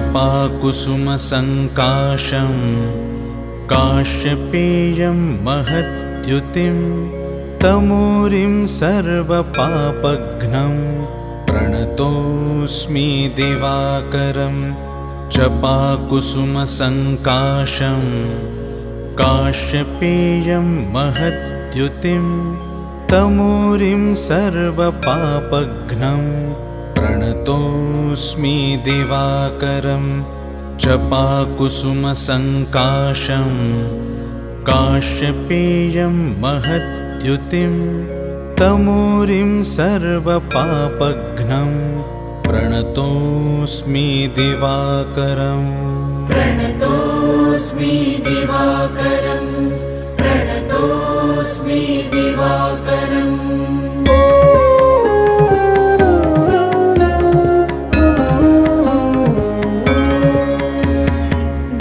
जपाकुसुमसङ्काशं काश्यपेयं महद्युतिं तमूरिं सर्वपापघ्नं प्रणतोऽस्मि दिवाकरं। जपाकुसुमसङ्काशं काश्यपेयं महद्युतिं तमूरिं सर्वपापघ्नं प्रणतोऽस्मि दिवाकरं। जपाकुसुमसङ्काशं काश्यपेयं महद्युतिं तमूरिं सर्वपापघ्नं प्रणतोऽस्मि दिवाकरम्। प्रणतोऽस्मि दिवाकरम्, प्रणतोऽस्मि दिवाकरम्।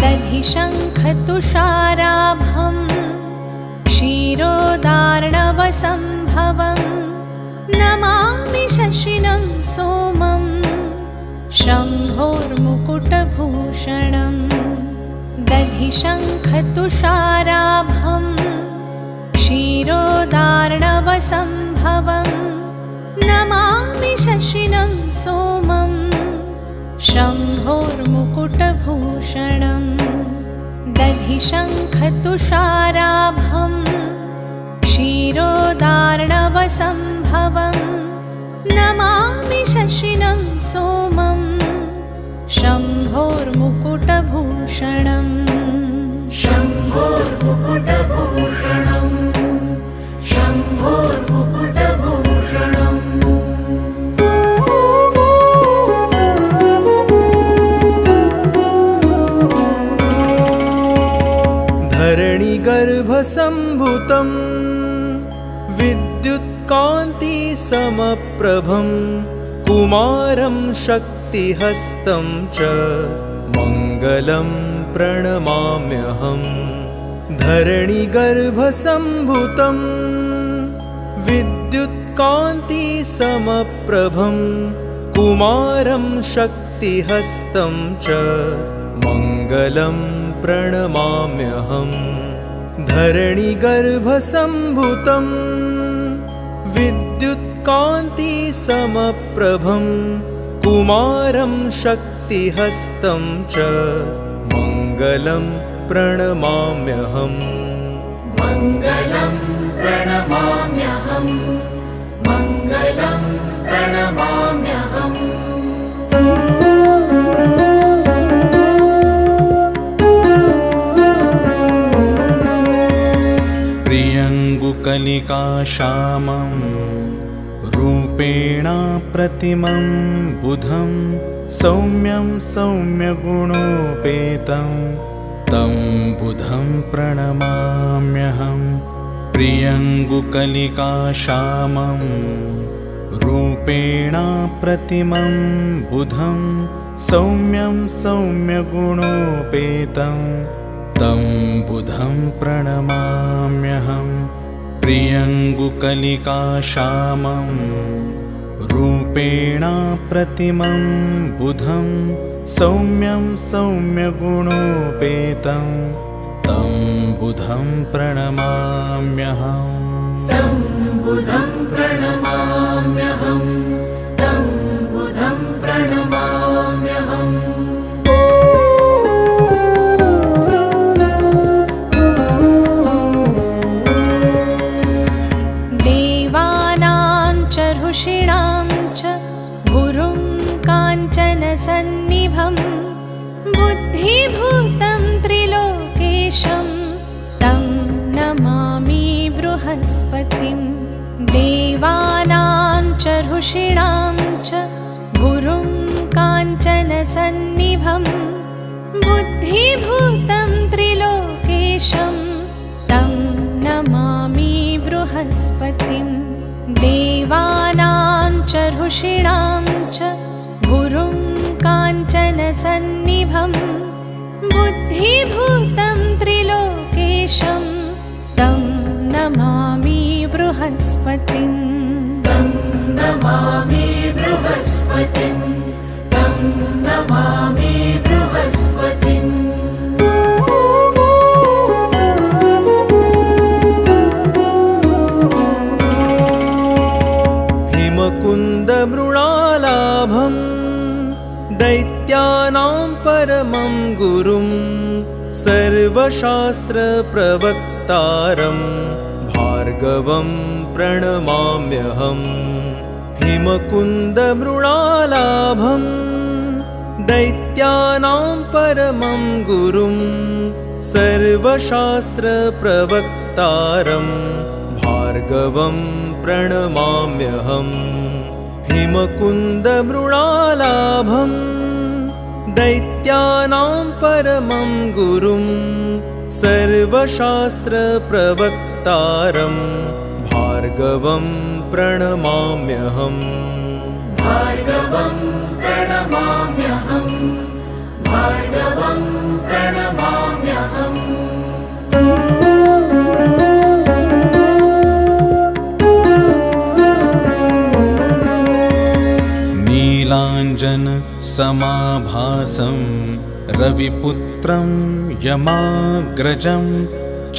दधिशङ्खतुषाराभं क्षीरोदार्णवसम्भवं नमामि शशिनं सोमं शम्भोर्मुकुटभूषणं। दधिशङ्खतुषाराभं क्षीरोदार्णवसम्भवं नमामि शशिनं सोमं शम्भोर्मुकुटभूषणं। दधिशङ्खतुषाराभं क्षीरोदार्णवसम्भवं नमामि शशिनं सोमं शम्भोर्मुकुटभूषणं। शम्भोर्मुकुटभूषणं, शम्भोर्मुकुटभूषणम्। धरणिगर्भसम्भूतं विद्युत्कान्तिसमप्रभं कुमारं शक्तिहस्तं च मङ्गलं प्रणमाम्यहम्। धरणिगर्भसम्भूतं विद्युत्कान्तिसमप्रभं कुमारं शक्तिहस्तं च मङ्गलं प्रणमाम्यहम्। धरणिगर्भसम्भूतं विद्युत्कान्तिसमप्रभं कुमारं शक्तिहस्तं च मङ्गलं प्रणमाम्यहम्। मङ्गलं प्रणमाम्यहम्, मङ्गलं प्रणमाम्यहम्। प्रियङ्गुकलिकाश्यामं रूपेण प्रतिमं बुधं सौम्यं सौम्यगुणोपेतं तं बुधं प्रणमाम्यहम्। प्रियङ्गुकलिकाश्यामं रूपेण प्रतिमं बुधं सौम्यं सौम्यगुणोपेतं तं बुधं प्रणमाम्यहम्। प्रियङ्गुकलिकाश्यामं रूपेण प्रतिमं बुधं सौम्यं सौम्यगुणोपेतं तं बुधं प्रणमाम्यहम्। तं बुधं प्रणमाम्यहम्, तं बुधं प्रणमाम्यहम्। ऋषीणां च गुरुं काञ्चनसन्निभं बुद्धिभूतं त्रिलोकेशं तं नमामि बृहस्पतिं। देवानां च ऋषीणां च गुरुं काञ्चनसन्निभं बुद्धिभूतं त्रिलोकेशं तं नमामि बृहस्पतिं। देवानां च ऋषीणां च गुरुं काञ्चनसन्निभं बुद्धिभूतं त्रिलोकेशं तं नमामि बृहस्पतिं। तं नमामि बृहस्पतिं, तं नमामि बृहस्पतिं। हिमकुन्दमृणालाभम् दैत्यानां परमं गुरुं सर्वशास्त्रप्रवक्तारं भार्गवं प्रणमाम्यहम् हिमकुन्दमृणालाभम् दैत्यानां परमं गुरुं सर्वशास्त्रप्रवक्तारं भार्गवं प्रणमाम्यहम् हिमकुन्दमृणालाभम् दैत्यानां परमं गुरुं सर्वशास्त्रप्रवक्तारं भार्गवं प्रणमाम्यहम् भार्गवं प्रणमाम्यहम् भार्गवं प्रणमाम्यहम् नीलाञ्जनसमाभासं रविपुत्रं यमाग्रजं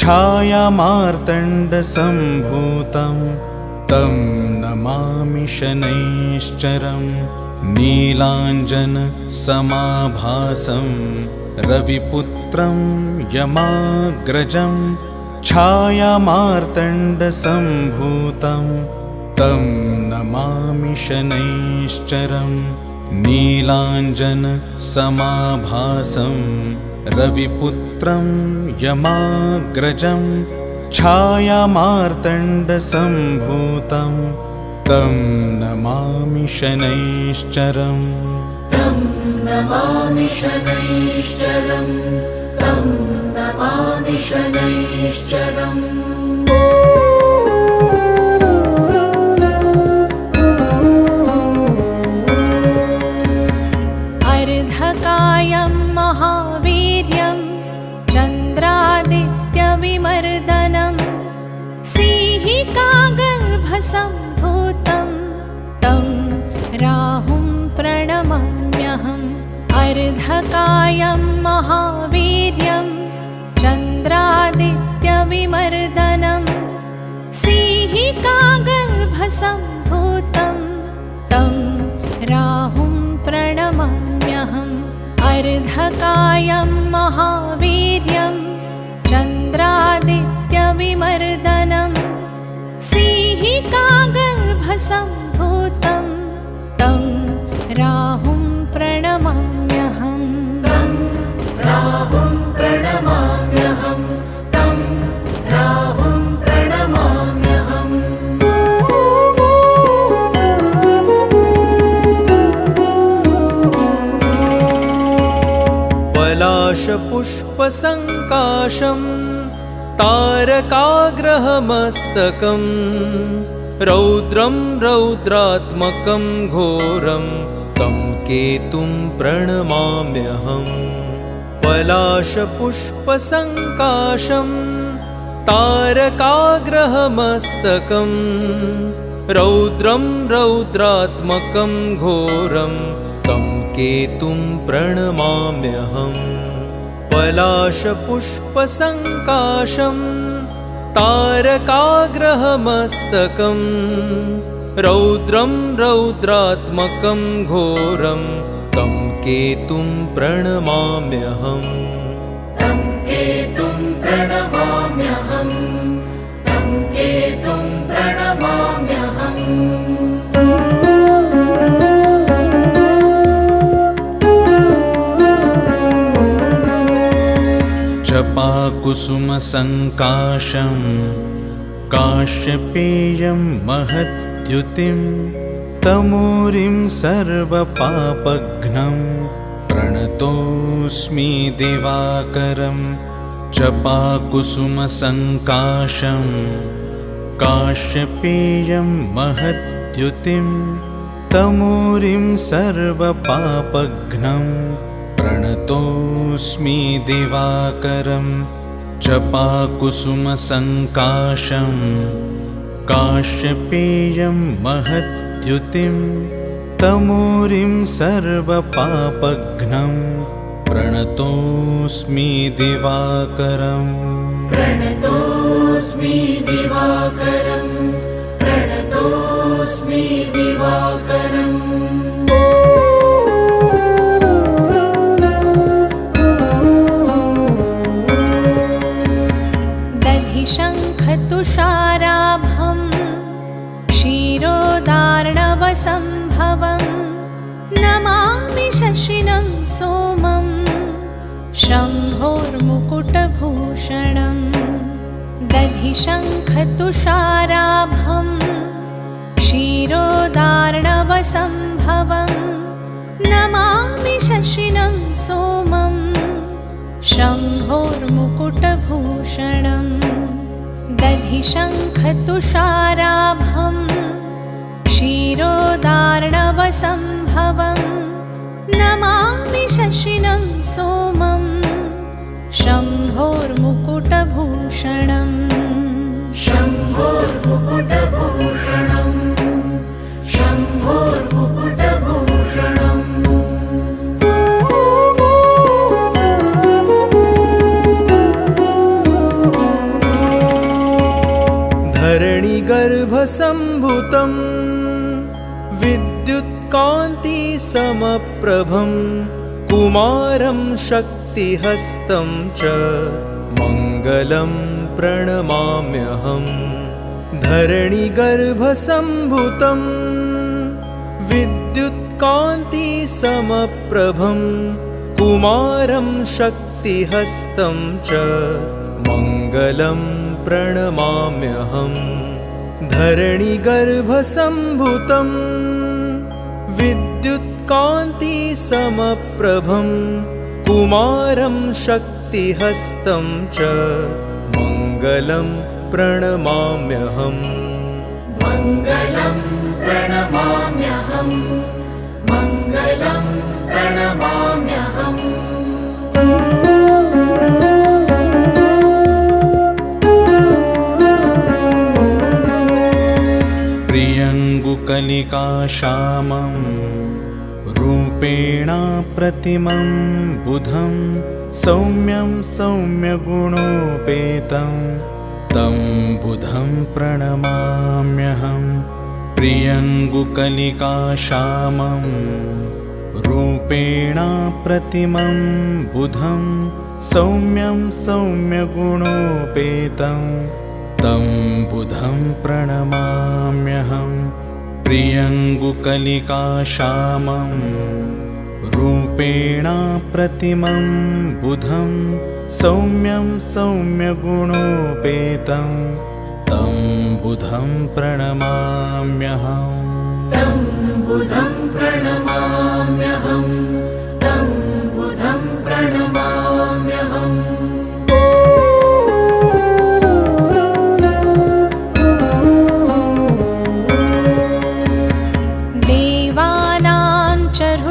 छायामार्तण्डसम्भूतं तं नमामि शनैश्चरम् नीलाञ्जनसमाभासं रविपुत्रं यमाग्रजं छायामार्तण्डसम्भूतं तं नमामि शनैश्चरम् नीलाञ्जनसमाभासं रविपुत्रं यमाग्रजं छायामार्तण्डसम्भूतं तं नमामि शनैश्चरम् तं नमामि शनैश्चरम् तं नमामि शनैश्चरम् अर्धकायं महावीर्यं चन्द्रादित्यविमर्दनं सिंहिकागर्भसम्भूतं तं राहुं प्रणमाम्यहम् अर्धकायं महावीर्यं चन्द्रादित्यविमर्दनं सिंहिकागर्भसम्भूतं तं राहुं प्रणमाम्यहम् अर्धकायं महावीर्यं चन्द्रादित्यविमर्दनं सिंहिकागर्भसम्भूतं तं राहुं प्रणमाम्यहम् तं राहुं प्रणमाम्यहम् तं राहुं प्रणमाम्यहम् पलाशपुष्पसङ्काशं तारकाग्रहमस्तकं रौद्रं रौद्रात्मकं घोरं तं केतुं प्रणमाम्यहम् पलाशपुष्पसङ्काशं तारकाग्रहमस्तकं रौद्रं रौद्रात्मकं घोरं तं केतुं प्रणमाम्यहम् पलाशपुष्पसङ्काशं तारकाग्रहमस्तकं रौद्रं रौद्रात्मकं घोरं तं केतुं प्रणमाम्यहम् तं केतुं प्रणमाम्यहम् तं केतुं प्रणमाम्यहम् जपाकुसुमसङ्काशं काश्यपेयं महद्युतिं तमूरिं सर्वपापघ्नं प्रणतोऽस्मि दिवाकरं जपाकुसुमसङ्काशं काश्यपेयं महद्युतिं तमूरिं सर्वपापघ्नं प्रणतोऽस्मि दिवाकरं जपाकुसुमसङ्काशं काश्यपेयं महद्युतिं तमूरिं सर्वपापघ्नं प्रणतोऽस्मि दिवाकरम् प्रणतोऽस्मि दिवाकरम् प्रणतोऽस्मि तमस्मि दिवाकरम् दधिशङ्खतुषाराभं क्षीरोदार्णवसम्भवं नमामि शशिनं सोमं शम्भोर्मुकुटभूषणम् दधिशङ्खतुषाराभं क्षीरोदार्णवसम्भवं नमामि शशिनं सोमं शम्भोर्मुकुटभूषणम् दधिशङ्खतुषाराभं क्षीरोदार्णवसम्भवं नमामि शशिनं सोमं शम्भोर्मुकुटभूषणम् शम्भोर्मुकुटभूषणम् शम्भोर्मुकुटभूषणम् धरणिगर्भसम्भूतं विद्युत्कान्तिसमप्रभं कुमारं शक्तिहस्तं च मङ्गलं प्रणमाम्यहम् धरणिगर्भसम्भूतं विद्युत्कान्तिसमप्रभं कुमारं शक्तिहस्तं च मङ्गलं प्रणमाम्यहम् धरणिगर्भसम्भूतं विद्युत्कान्तिसमप्रभं कुमारं शक्तिहस्तं च मङ्गलं प्रणमाम्यहम् मङ्गलं प्रणमाम्यहम् मङ्गलं प्रणमाम्यहम् प्रियङ्गुकलिकाश्यामं रूपेण प्रतिमं बुधं सौम्यं सौम्यगुणोपेतं तं बुधं प्रणमाम्यहम् प्रियङ्गुकलिकाश्यामं रूपेण प्रतिमं बुधं सौम्यं सौम्यगुणोपेतं तं बुधं प्रणमाम्यहम् प्रियङ्गुकलिकाश्यामं रूपेण प्रतिमं बुधं सौम्यं सौम्यगुणोपेतं तं बुधं प्रणमाम्यहम् तं बुधं प्रणमाम्यहम् तं बुधं प्रणमाम्यहम्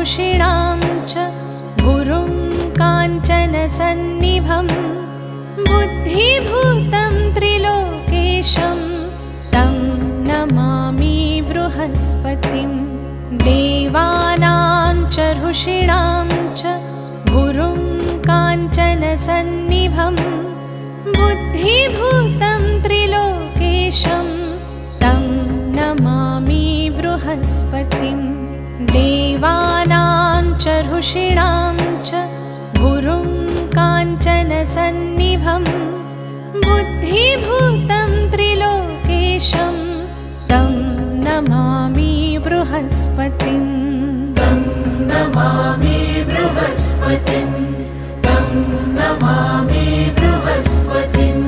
ऋषीणां च गुरुं काञ्चनसन्निभं बुद्धिभूतं त्रिलोकेशं तं नमामि बृहस्पतिं देवानां च ऋषीणां च गुरुं काञ्चनसन्निभं बुद्धिभूतं त्रिलोकेशं तं नमामि बृहस्पतिं देवानां च ऋषीणां च गुरुं काञ्चनसन्निभं बुद्धिभूतं त्रिलोकेशं तं नमामि बृहस्पतिं तं नमामि बृहस्पतिं तं नमामि बृहस्पतिम्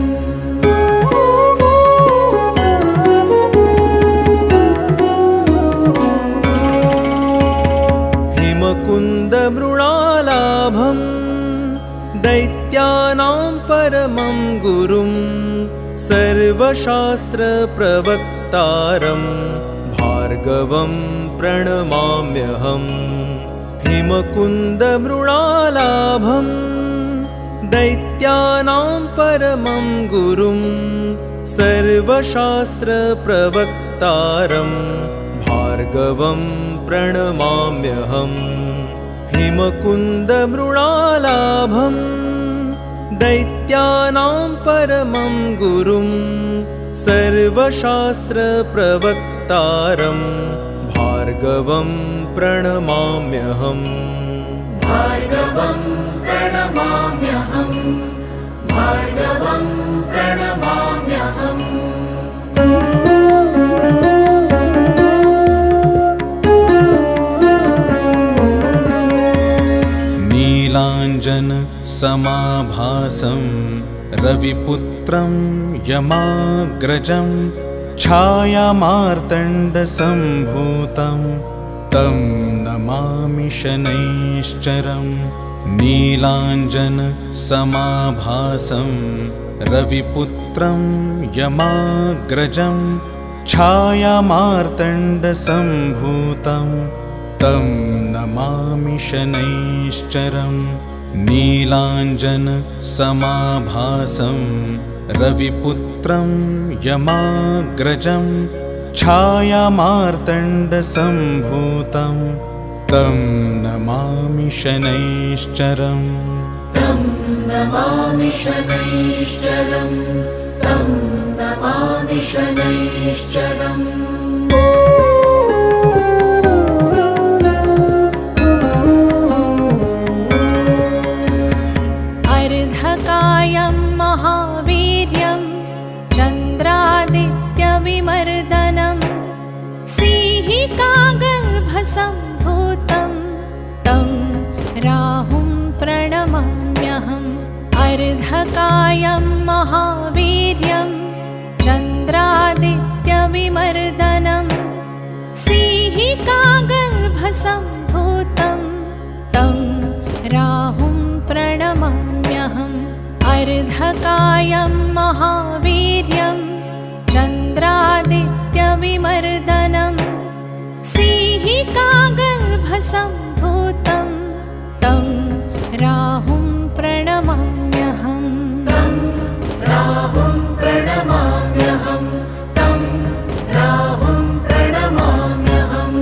कुन्दमृणालाभं दैत्यानां परमं गुरुं सर्वशास्त्रप्रवक्तारं भार्गवं प्रणमाम्यहम् हिमकुन्दमृणालाभं दैत्यानां परमं गुरुं सर्वशास्त्रप्रवक्तारं भार्गवं प्रणमाम्यहम् हिमकुन्दमृणालाभं दैत्यानां परमं गुरुं सर्वशास्त्रप्रवक्तारं अवतारं भार्गवं प्रणमाम्यहम् भार्गवं प्रणमाम्यहम् भार्गवं प्रणमाम्यहम् नीलाञ्जन समाभासं रविपुत्रं यमाग्रजं छायामार्तण्डसम्भूतं तं नमामि शनैश्चरं नीलाञ्जन समाभासं रविपुत्रं यमाग्रजं छायामार्तण्डसम्भूतं तं नमामि शनैश्चरं नीलाञ्जन समाभासं रविपुत्रं यमाग्रजं छायामार्तण्डसम्भूतं तं नमामि शनैश्चरम् तं नमामि शनैश्चरम् तं नमामि शनैश्चरम् अर्धकायं महावीर्यं चन्द्रादित्यविमर्दनं सिंहिकागर्भसम्भूतं तं राहुं प्रणमाम्यहम् अर्धकायं महावीर्यं चन्द्रादित्यविमर्दनं सिंहिकागर्भसम्भूतं तं राहुं प्रणमाम्यहम् अर्धकायं महावीर्यं चन्द्रादित्यविमर्दनं सिंहिकागर्भसम्भूतं तं राहुं प्रणमाम्यहम् तं राहुं प्रणमाम्यहम् तं राहुं प्रणमाम्यहम्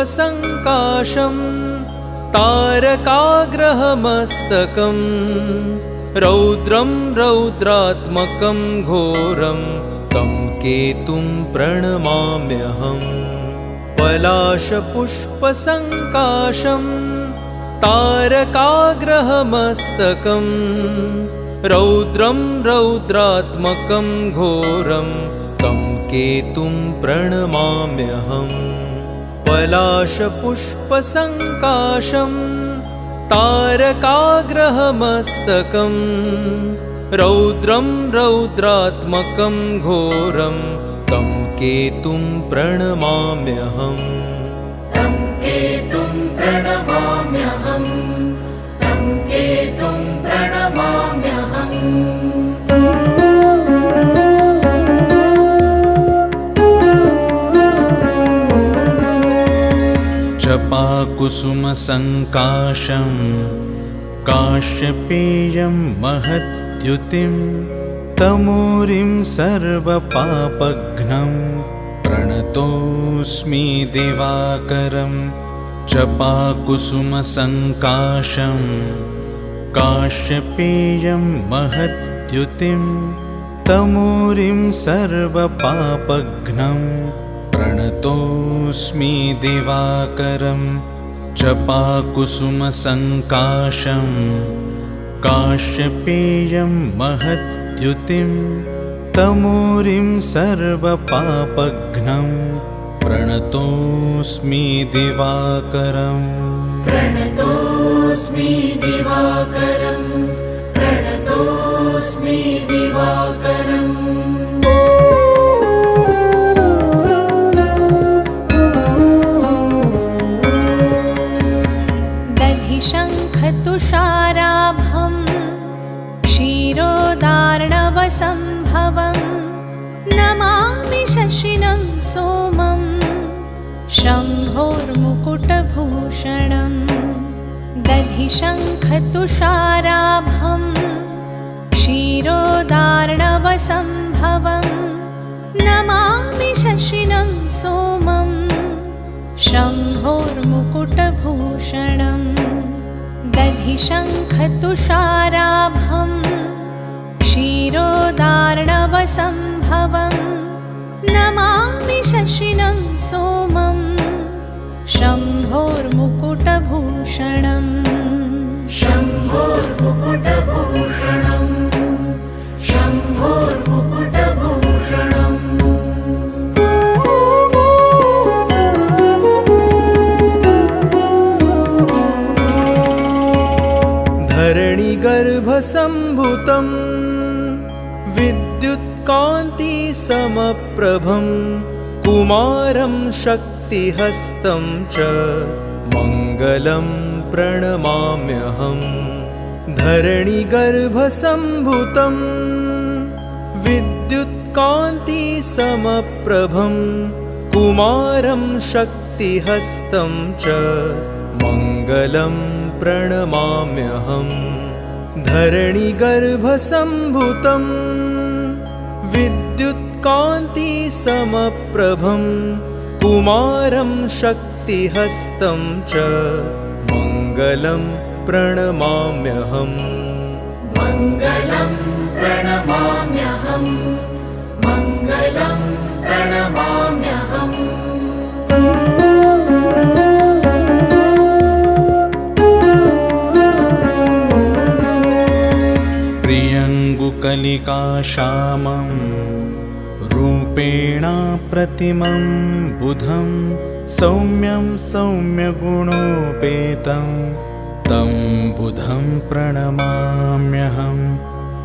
पलाशपुष्पसङ्काशं तारकाग्रहमस्तकं रौद्रं रौद्रात्मकं घोरं तं केतुं प्रणमाम्यहम् पलाशपुष्पसङ्काशं तारकाग्रहमस्तकं रौद्रं रौद्रात्मकं घोरं तं केतुं प्रणमाम्यहम् पलाशपुष्पसङ्काशं तारकाग्रहमस्तकं रौद्रं रौद्रात्मकं घोरं तं केतुं प्रणमाम्यहम् तं केतुं प्रणमाम्यहम् तं केतुं प्रणमाम्यहम् जपाकुसुमसङ्काशं काश्यपेयं महद्युतिं तमूरिं सर्वपापघ्नं प्रणतोऽस्मि दिवाकरं जपाकुसुमसङ्काशं काश्यपेयं महद्युतिं तमूरिं सर्वपापघ्नं प्रणतोऽस्मि दिवाकरं जपाकुसुमसङ्काशं काश्यपेयं महद्युतिं तमूरिं सर्वपापघ्नं प्रणतोऽस्मि दिवाकरम् प्रणतोऽस्मि दिवाकरम् प्रणतोऽस्मि दिवाकरम् शङ्खतुषाराभं क्षीरोदार्णवसम्भवं नमामि शशिनं सोमं शम्भोर्मुकुटभूषणं दधिशङ्खतुषाराभं क्षीरोदार्णवसम्भवं नमामि शशिनं सोमं शम्भोर्मुकुटभूषणं दधिशङ्खतुषाराभं क्षीरोदार्णवसम्भवं नमामि शशिनं सोमं शम्भोर्मुकुटभूषणम् शम्भोर्मुकुटभूषणम् शम्भोर्मुकुटभूषणम् धरणिगर्भसम्भूतं विद्युत्कान्तिसमप्रभं कुमारं शक्तिहस्तं च मङ्गलं प्रणमाम्यहम् धरणिगर्भसम्भूतं विद्युत्कान्तिसमप्रभं कुमारं शक्तिहस्तं च मङ्गलं प्रणमाम्यहम् धरणिगर्भसम्भूतं विद्युत्कान्तिसमप्रभं कुमारं शक्तिहस्तं च मङ्गलं प्रणमाम्यहम् मङ्गलं प्रणमाम्यहम् मङ्गलं प्रणमाम्यहम् प्रियङ्गुकलिकाश्यामं रूपेण प्रतिमं बुधं सौम्यं सौम्यगुणोपेतं तं बुधं प्रणमाम्यहं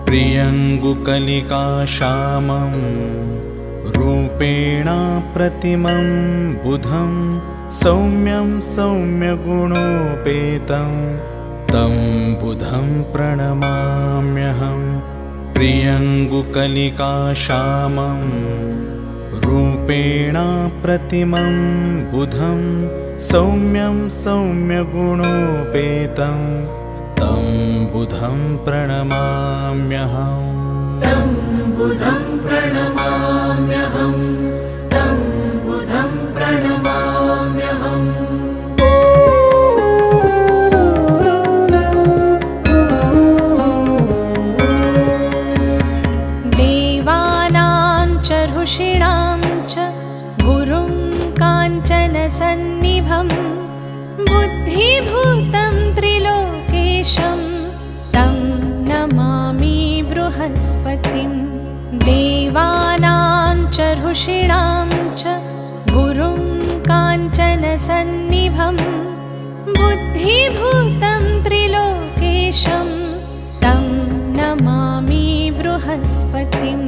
प्रियङ्गुकलिकाश्यामं रूपेण प्रतिमं बुधं सौम्यं सौम्यगुणोपेतं तं बुधं प्रणमाम्यहं प्रियङ्गुकलिकाश्यामं रूपेण प्रतिमं बुधं सौम्यं सौम्यगुणोपेतं तं बुधं प्रणमाम्यहम् तं बुधं प्रणमाम्यहम् तं बुधं प्रणमाम्यहम् देवानां च ऋषीणां च गुरुं काञ्चनसन्निभं बुद्धिभूतं त्रिलोकेशं तं नमामि बृहस्पतिं देवानां च ऋषीणां च गुरुं काञ्चनसन्निभं बुद्धिभूतं त्रिलोकेशं तं नमामि बृहस्पतिं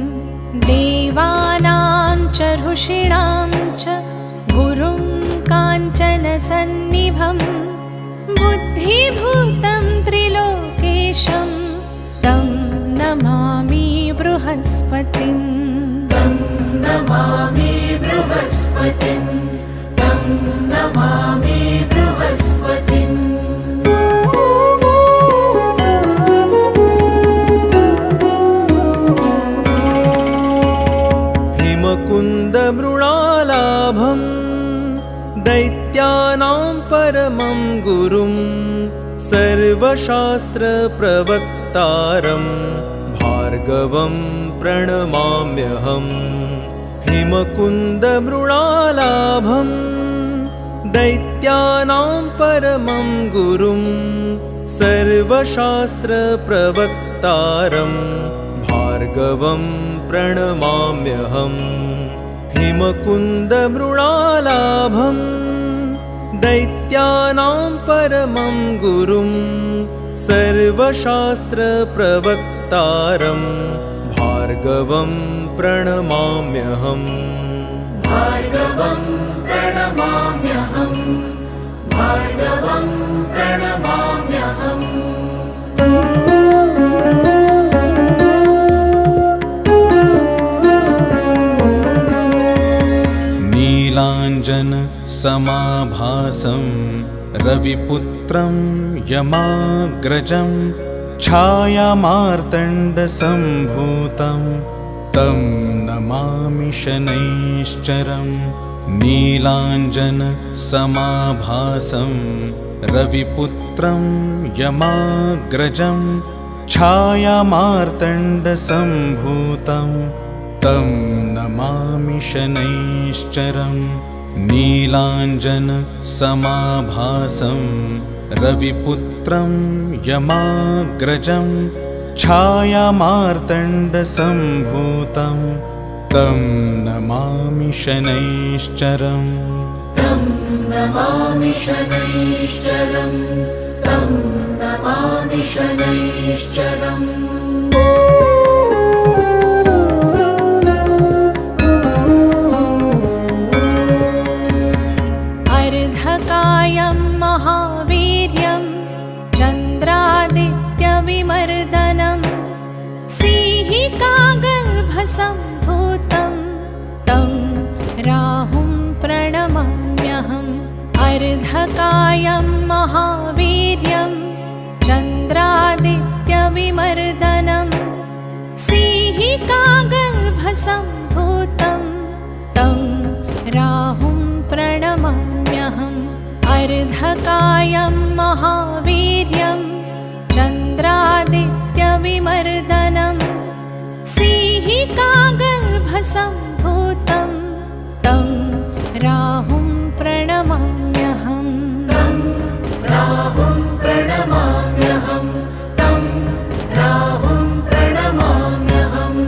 देवानां च ऋषीणां च गुरुं काञ्चनसन्निभं बुद्धिभूतं त्रिलोकेशं तं नमामि बृहस्पतिं तं नमामि बृहस्पतिं तं नमामि बृहस्पतिम् हिमकुन्दमृणालाभं दैत्यानां परमं गुरुं सर्वशास्त्रप्रवक्तारं भार्गवं प्रणमाम्यहम् हिमकुन्दमृणालाभं दैत्यानां परमं गुरुं सर्वशास्त्रप्रवक्तारं भार्गवं प्रणमाम्यहम् हिमकुन्दमृणालाभं दैत्यानां परमं गुरुं सर्वशास्त्रप्रवक्तारं भार्गवं प्रणमाम्यहम् भार्गवं प्रणमाम्यहम् भार्गवं प्रणमाम्यहम् नीलाञ्जनसमाभासं रविपुत्रं यमाग्रजं छायामार्तण्डसम्भूतं तं नमामि शनैश्चरं नीलाञ्जनसमाभासं रविपुत्रं यमाग्रजं छायामार्तण्डसम्भूतं तं नमामि शनैश्चरं नीलाञ्जनसमाभासं रविपुत्रं यमाग्रजं छायामार्तण्डसम्भूतं तं नमामि शनैश्चरम् तं नमामि शनैश्चरं तं नमामि शनैश्चरम् अर्धकायं महावीर्यं चन्द्रादित्यविमर्दनं सिंहिकागर्भसम्भूतं तं राहुं प्रणमाम्यहम् अर्धकायं महावीर्यं चन्द्रादित्यविमर्दनं सिंहिकागर्भसम्भूतं तं राहुं प्रणमाम्यहम् अर्धकायं महावीर्यं चन्द्रादित्यविमर्दनं सिंहिकागर्भसम्भूतं तं राहुं प्रणमाम्यहम् तं राहुं प्रणमाम्यहम् तं राहुं प्रणमाम्यहम्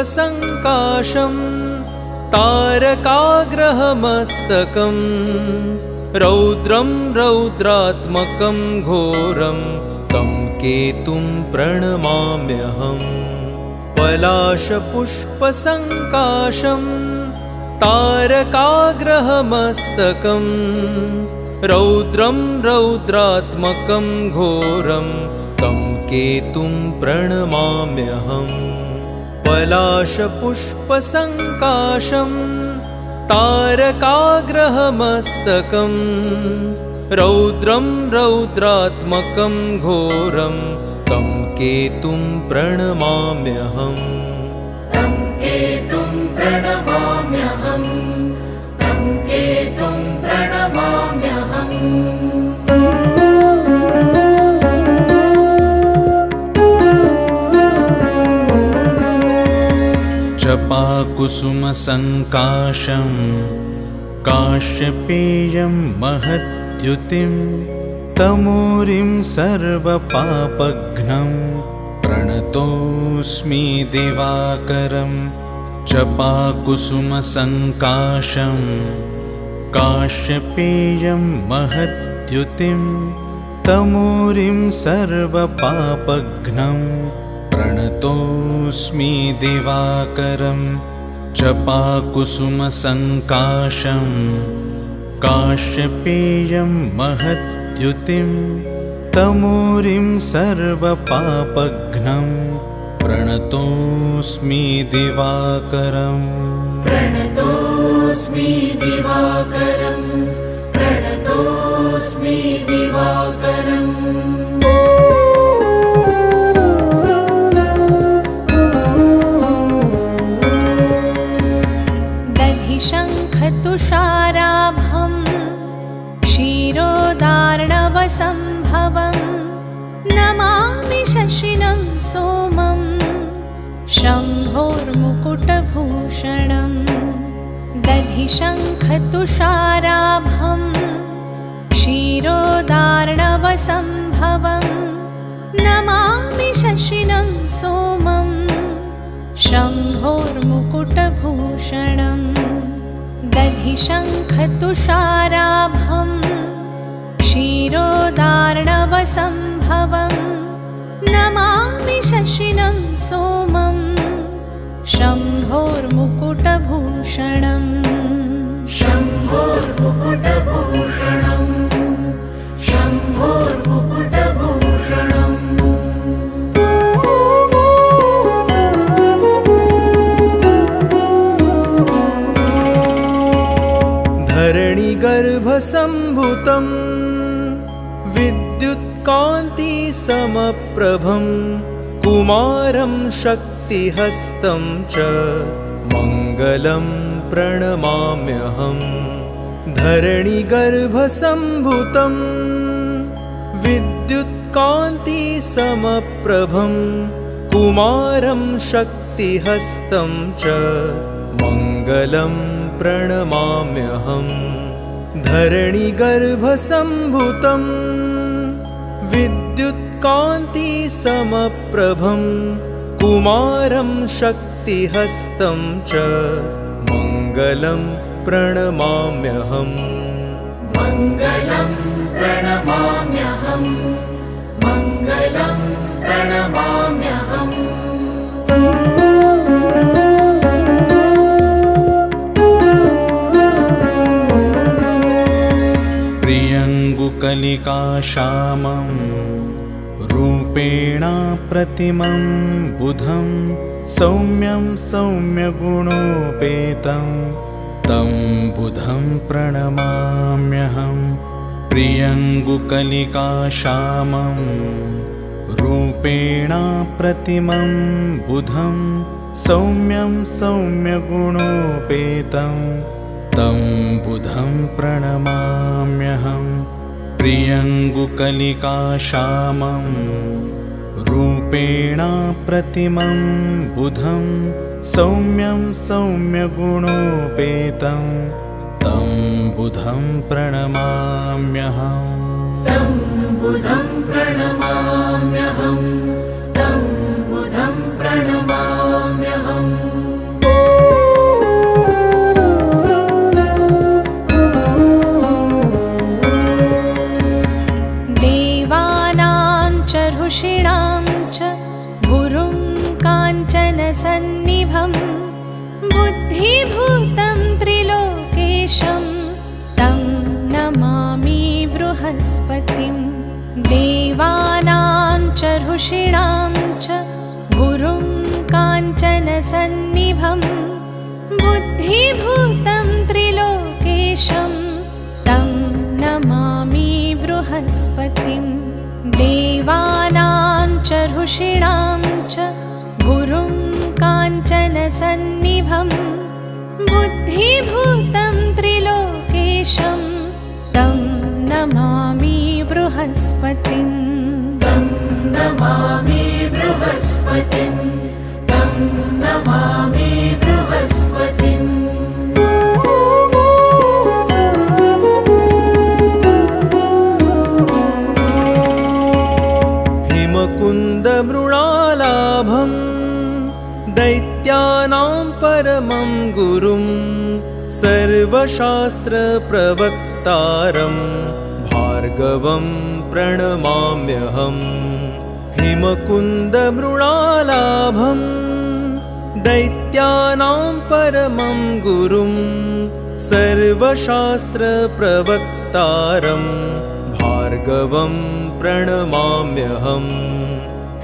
पलाशपुष्पसङ्काशं तारकाग्रहमस्तकं रौद्रं रौद्रात्मकं घोरं तं केतुं प्रणमाम्यहम् पलाशपुष्पसङ्काशं तारकाग्रहमस्तकं रौद्रं रौद्रात्मकं घोरं तं केतुं प्रणमाम्यहम् पलाशपुष्पसङ्काशं तारकाग्रहमस्तकं रौद्रं रौद्रात्मकं घोरं तं केतुं प्रणमाम्यहम् तं केतुं प्रणमाम्यहम् तं केतुं प्रणमाम्यहम् जपाकुसुमसङ्काशं काश्यपेयं महद्युतिं तमूरिं सर्वपापघ्नं प्रणतोऽस्मि दिवाकरं जपाकुसुमसङ्काशं काश्यपेयं महद्युतिं तमूरिं सर्वपापघ्नं प्रणतोऽस्मि दिवाकरं जपाकुसुमसङ्काशं काश्यपेयं महद्युतिं तमूरिं सर्वपापघ्नं प्रणतोऽस्मि दिवाकरम् प्रणतोऽस्मि दिवाकरं प्रणतोऽस्मि दिवाकरम् शङ्खतुषाराभं क्षीरोदार्णवसम्भवं नमामि शशिनं सोमं शम्भोर्मुकुटभूषणं दधिशङ्खतुषाराभं क्षीरोदार्णवसम्भवं नमामि शशिनं सोमं शम्भोर्मुकुटभूषणम् दधिशङ्खतुषाराभं क्षीरोदार्णवसम्भवं नमामि शशिनं सोमं शम्भोर्मुकुटभूषणम् शम्भोर्मुकुटभूषणम् शम्भोर्मुकुटभूषणम् धरणिगर्भसम्भूतं विद्युत्कान्तिसमप्रभं कुमारं शक्तिमतापकं शक्तिहस्तं च मङ्गलं प्रणमाम्यहम् धरणिगर्भसम्भूतं विद्युत्कान्तिसमप्रभं कुमारं शक्तिहस्तं च मङ्गलं प्रणमाम्यहम् धरणिगर्भसम्भूतं विद्युत्कान्तिसमप्रभं कुमारं शक्तिहस्तं च मङ्गलं प्रणमाम्यहम् मङ्गलं प्रणमाम्यहम् मङ्गलं प्रणमाम्यहम् प्रियङ्गुकलिकाश्यामं रूपेण प्रतिमं बुधं सौम्यं सौम्यगुणोपेतं तं बुधं प्रणमाम्यहम् प्रियङ्गुकलिकाश्यामं रूपेण प्रतिमं बुधं सौम्यं सौम्यगुणोपेतं तं बुधं प्रणमाम्यहम् प्रियङ्गुकलिकाश्यामं रूपेण प्रतिमं बुधं सौम्यं सौम्यगुणोपेतं तं बुधं प्रणमाम्यहम् तं बुधं प्रणमाम्यहम् तं बुधं प्रणमाम्यहम् देवानां च ऋषीणां च गुरुं काञ्चनसन्निभं बुद्धिभूतं त्रिलोकेशं तं नमामि बृहस्पतिं देवानां च ऋषीणां च गुरुं काञ्चनसन्निभं बुद्धिभूतं त्रिलोकेशं तं नमामि बृहस्पतिं देवानां च ऋषीणां च गुरुं काञ्चनसन्निभं बुद्धिभूतं त्रिलोकेशं तं नमामि बृहस्पतिं तं नमामि बृहस्पतिं तं नमामि बृहस्पतिम् हिमकुन्दमृणालाभं दैत्यानां परमं गुरुं सर्वशास्त्रप्रवक्तारं भार्गवं प्रणमाम्यहम् हिमकुन्दमृणालाभं दैत्यानां परमं गुरुं सर्वशास्त्रप्रवक्तारं भार्गवं प्रणमाम्यहम्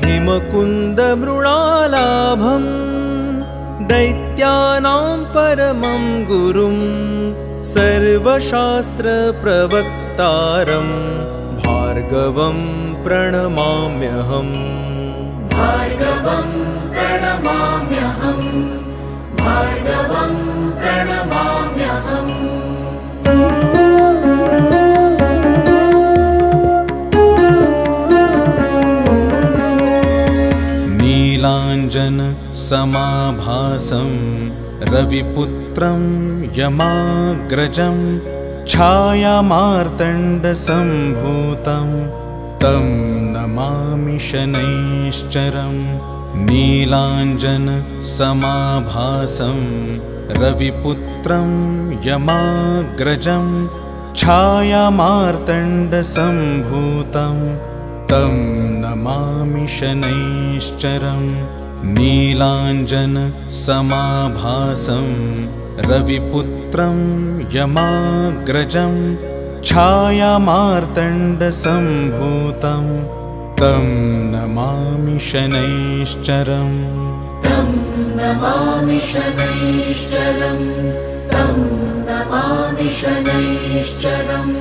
हिमकुन्दमृणालाभं दैत्यानां परमं गुरुं सर्वशास्त्रप्रवक्तारं भार्गवं प्रणमाम्यहम् भार्गवं प्रणमाम्यहम् भार्गवं प्रणमाम्यहम् नीलाञ्जनसमाभासं रविपुत्रं यमाग्रजं छायामार्तण्डसम्भूतं तं नमामि शनैश्चरम् नीलाञ्जनसमाभासं रविपुत्रं यमाग्रजं छायामार्तण्डसम्भूतं तं नमामि शनैश्चरम् नीलाञ्जनसमाभासं रविपुत्रं यमाग्रजं छायामार्तण्डसम्भूतं तं नमामि शनैश्चरम् तं नमामि शनैश्चरम् तं नमामि शनैश्चरम्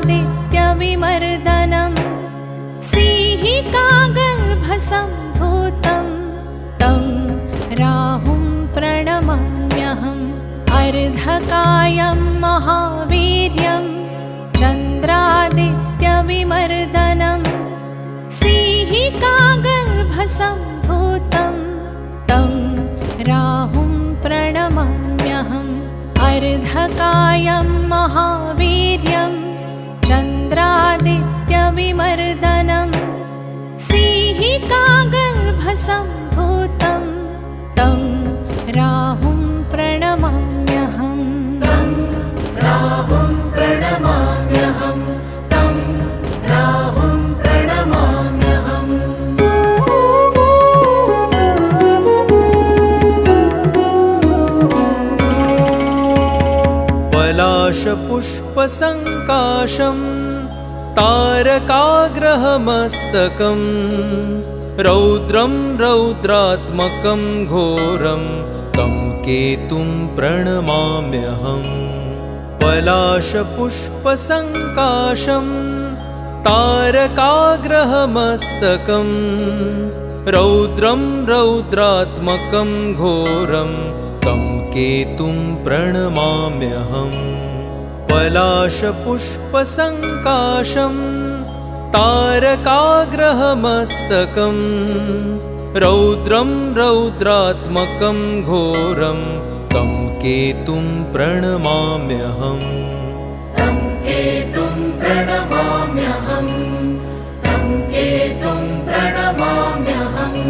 चन्द्रादित्यविमर्दनं सिंहिकागर्भसम्भूतं तं राहुं प्रणमाम्यहम् अर्धकायं महावीर्यं चन्द्रादित्यविमर्दनं सिंहिकागर्भसम्भूतं तं राहुं प्रणमाम्यहम् अर्धकायं महावीर्यं चन्द्रादित्यविमर्दनं सिंहिकागर्भसम्भूतं तं राहुं प्रणमाम्यहम् राहुं प्रणमाम्यहम् तं राहुं प्रणमाम्यहम् पलाशपुष्पसङ्काशं तारकाग्रहमस्तकं रौद्रं रौद्रात्मकं घोरं तं केतुं प्रणमाम्यहम् पलाशपुष्पसङ्काशं तारकाग्रहमस्तकं रौद्रं रौद्रात्मकं घोरं तं केतुं प्रणमाम्यहम् पलाशपुष्पसङ्काशं तारकाग्रहमस्तकं रौद्रं रौद्रात्मकं घोरं तं केतुं प्रणमाम्यहम् तं केतुं प्रणमाम्यहम् तं केतुं प्रणमाम्यहम्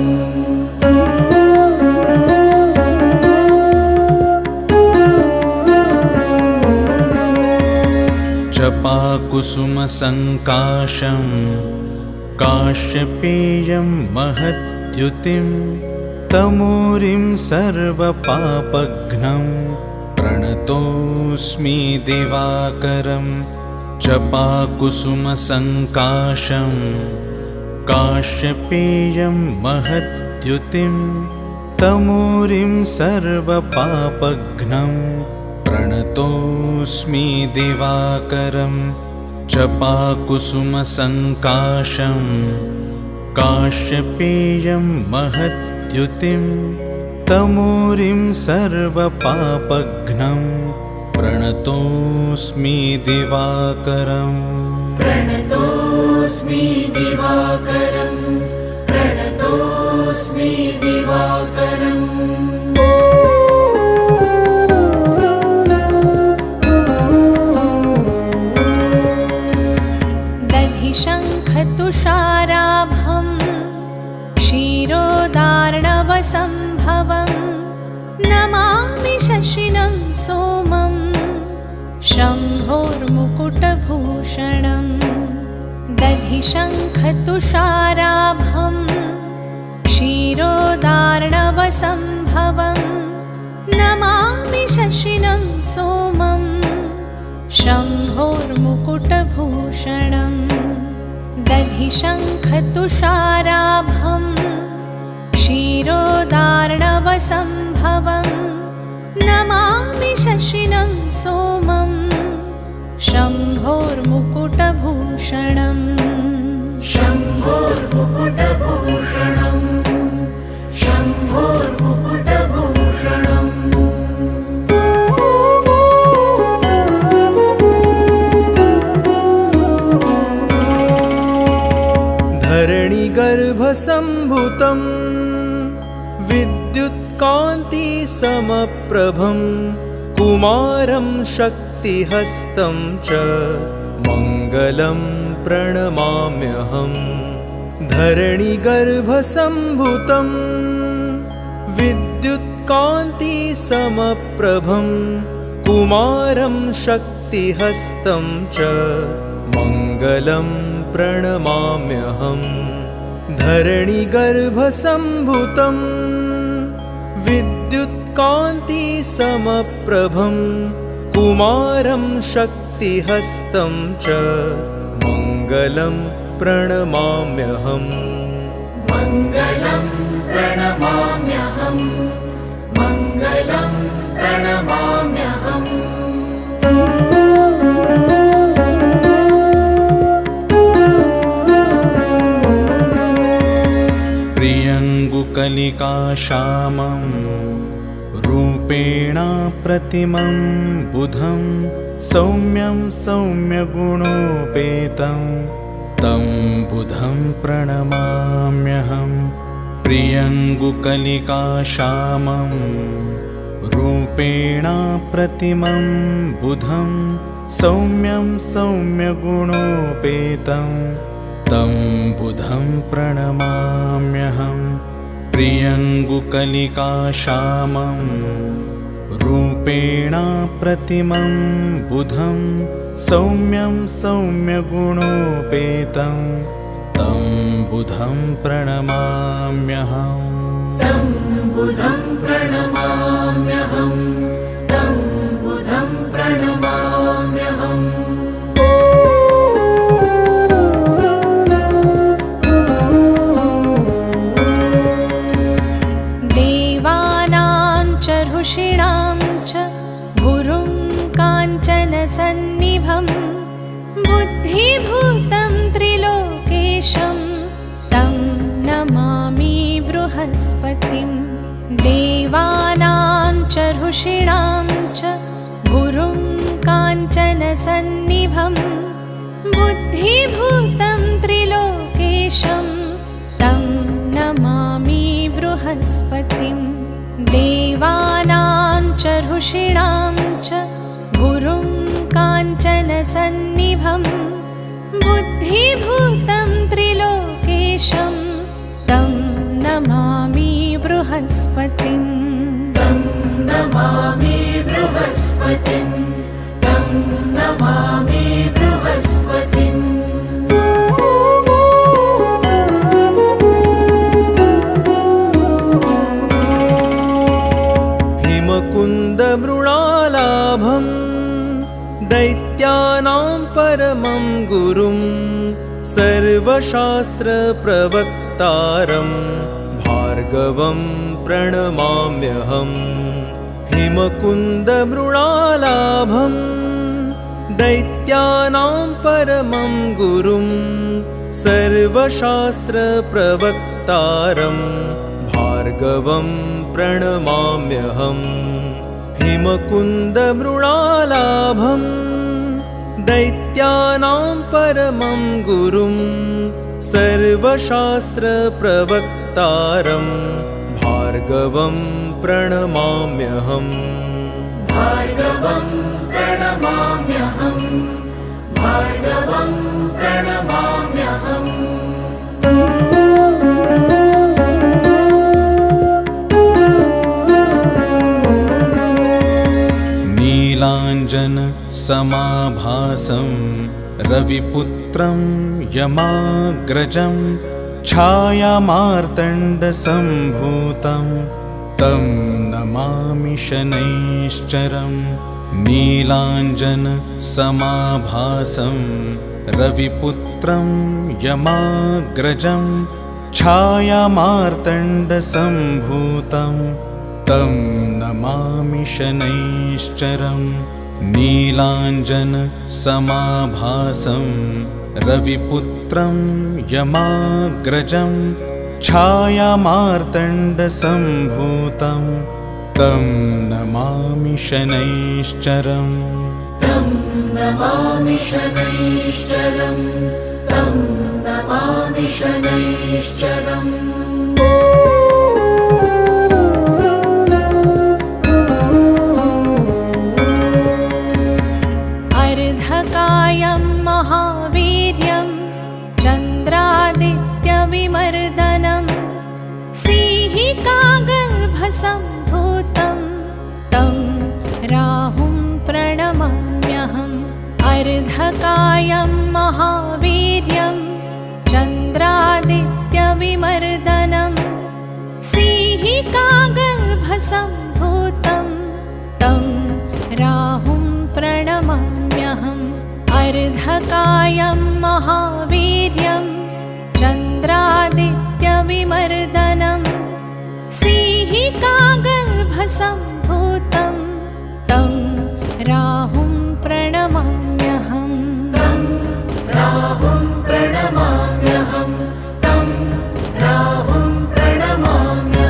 जपाकुसुमसङ्काशं काश्यपेयं महद्युतिं तमूरिं सर्वपापघ्नं प्रणतोऽस्मि दिवाकरं जपाकुसुमसङ्काशं काश्यपेयं महद्युतिं तमूरिं सर्वपापघ्नं प्रणतोऽस्मि दिवाकरं जपाकुसुमसङ्काशं काश्यपेयं महद्युतिं तमूरिं सर्वपापघ्नं प्रणतोऽस्मि दिवाकरम् प्रणतोऽस्मि दिवाकरं प्रणतोऽस्मि दिवाकरम् शङ्खतुषाराभं क्षीरोदार्णवसम्भवं नमामि शशिनं सोमं शम्भोर्मुकुटभूषणं दधिशङ्खतुषाराभं क्षीरोदार्णवसम्भवं नमामि शशिनं सोमं शम्भोर्मुकुटभूषणम् दधिशङ्खतुषाराभं क्षीरोदार्णवसम्भवं नमामि शशिनं सोमं शम्भोर्मुकुटभूषणम् शम्भोर्मुकुटभूषणम् शम्भोर्मुकुटभूषणम् धरणिगर्भसम्भूतं विद्युत्कान्तिसमप्रभं कुमारं शक्तिहस्तं च मङ्गलं प्रणमाम्यहम् धरणिगर्भसम्भूतं विद्युत्कान्तिसमप्रभं कुमारं शक्तिहस्तं च मङ्गलं प्रणमाम्यहम् धरणिगर्भसम्भूतं विद्युत्कान्तिसमप्रभं कुमारं शक्तिहस्तं च मङ्गलं प्रणमाम्यहम् मङ्गलं प्रणमाम्यहम् मङ्गलं प्रणमाम्यहम् कलिकाश्यामं रूपेण प्रतिमं बुधं सौम्यं सौम्यगुणोपेतं तं बुधं प्रणमाम्यहम् प्रियङ्गुकलिकाश्यामं रूपेण प्रतिमं बुधं सौम्यं सौम्यगुणोपेतं तं बुधं प्रणमाम्यहम् प्रियङ्गुकलिकाश्यामं रूपेण प्रतिमं बुधं सौम्यं सौम्यगुणोपेतं तं बुधं प्रणमाम्यहम् तं बुधं प्रणमाम्यहम् तं बुधं प्रणमाम्यहम् देवानां च ऋषीणां च गुरुं काञ्चनसन्निभं बुद्धिभूतं त्रिलोकेशं तं नमामि बृहस्पतिं देवानां च ऋषीणां च गुरुं काञ्चनसन्निभं बुद्धिभूतं त्रिलोकेशं तं नमामि बृहस्पतिं देवानां च ऋषीणां च गुरुं काञ्चनसन्निभं बुद्धिभूतं त्रिलोकेशं तं नमामि बृहस्पतिं तं नमामि बृहस्पतिं तं नमामि बृहस्पतिम् हिमकुन्दमृणालाभं दैत्यानां परमं गुरुं सर्वशास्त्रप्रवक्तारं भार्गवं प्रणमाम्यहम् हिमकुन्दमृणालाभं दैत्यानां परमं गुरुं सर्वशास्त्रप्रवक्तारं भार्गवं प्रणमाम्यहम् हिमकुन्दमृणालाभं दैत्यानां परमं गुरुं सर्वशास्त्रप्रवक्तारं भार्गवं प्रणमाम्यहम् भार्गवं प्रणमाम्यहम् भार्गवं प्रणमाम्यहम् नीलाञ्जनसमाभासं रविपुत्रं यमाग्रजं छायामार्तण्डसम्भूतं तं नमामि शनैश्चरम् नीलाञ्जनसमाभासं रविपुत्रं यमाग्रजं छायामार्तण्डसम्भूतं तं नमामि शनैश्चरम् नीलाञ्जनसमाभासं रविपुत्रं यमाग्रजं छायामार्तण्डसम्भूतं तं नमामि शनैश्चरम् तं नमामि शनैश्चरम् तं नमामि शनैश्चरम् अर्धकायं महावीर्यं चन्द्रादित्यविमर्दनं सिंहिकागर्भसम्भूतं तं राहुं प्रणमाम्यहम् अर्धकायं महावीर्यं चन्द्रादित्यविमर्दनं सिंहिकागर्भसम्भूतं तं राहुं प्रणमाम्यहम् अर्धकायं महावीर्यं चन्द्रादित्यविमर्दनं सिंहिकागर्भसम्भूतं तं राहुं प्रणमाम्यहम् तं राहुं प्रणमाम्यहम् तं राहुं प्रणमाम्यहम्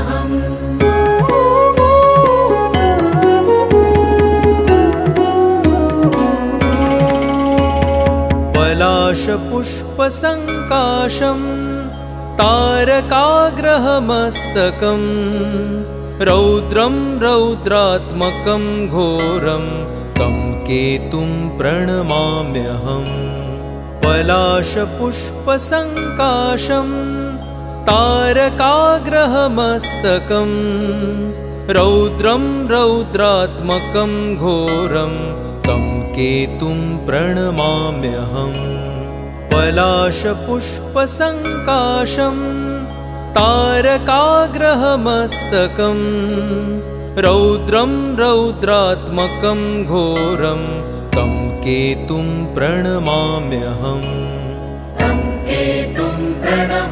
पलाशपुष्पसङ्काशं तारकाग्रहमस्तकं रौद्रं रौद्रात्मकं घोरं तं केतुं प्रणमाम्यहम् पलाशपुष्पसङ्काशं तारकाग्रहमस्तकं रौद्रं रौद्रात्मकं घोरं तं केतुं प्रणमाम्यहम् पलाशपुष्पसङ्काशं तारकाग्रहमस्तकं रौद्रं रौद्रात्मकं घोरं तं केतुं प्रणमाम्यहम् तं केतुं प्रणमाम्यहम्